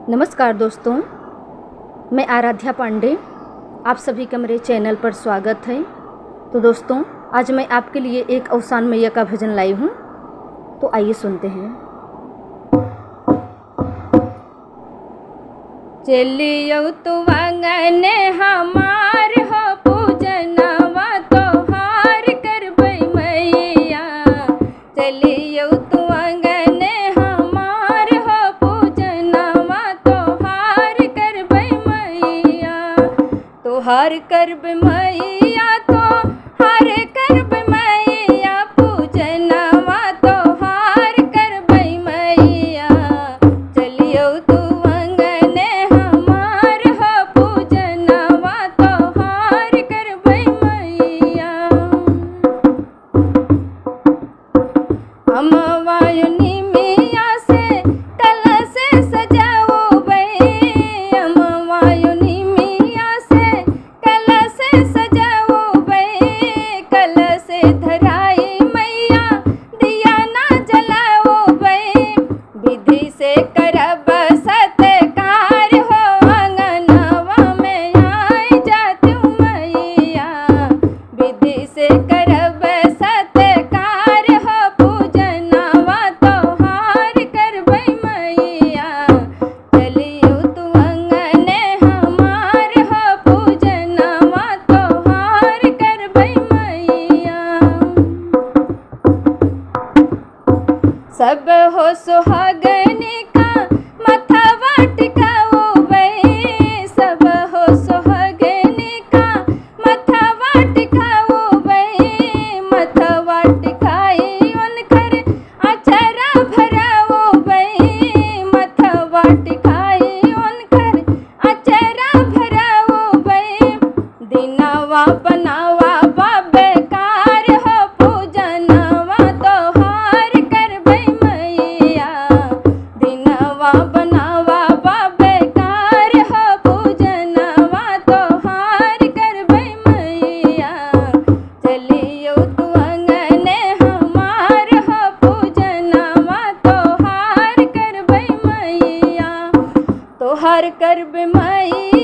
नमस्कार दोस्तों, मैं आराध्या पांडे, आप सभी का मेरे चैनल पर स्वागत है। तो दोस्तों, आज मैं आपके लिए एक अवसान मैया का भजन लाई हूँ, तो आइए सुनते हैं। चलियो तू आंगन हमार हो पूजनवा तोहार करबै मैया। चलियो तू आंगन हमार हो पूजनवा तोहार करबै मैया। तोहार करबै मैया, तोहार करबै मैया, पूजनवा तोहार करबै मैया। चलियो तू आंगन हमार हो पूजनवा तोहार करबै मैया। अमवायुनी मिया से कलश सजाओबै, अमवायुनी मिया से कलश सजाओबै। कलश धराई मैया दिया ना जलाओबै, विधि से करब सत्कार हो आंगनवा में आई जातू मैया। विधि से करब सत्कार हो पूजनवा तोहार करबै मैया। चलियो तू आंगन हमार हो पूजनवा तोहार करबै मैया। सब हो सुहागनी का मथवा टिकाओबै, सब हो सुहागनी का मथवा टिकाओबै। मथवा टिकाई उनकर अचरा भराओबै, मथवा टिकाई उनकर अचरा भराओबै। दिनवा बनावा बेकार हो पूजनवा तोहार करबै मैया। दिनवा बनावा बेकार हो पूजनवा तोहार करबै मैया। चलियो तू आंगन हमार हो पूजनवा तोहार करबै मैया। तोहार करबै मैया।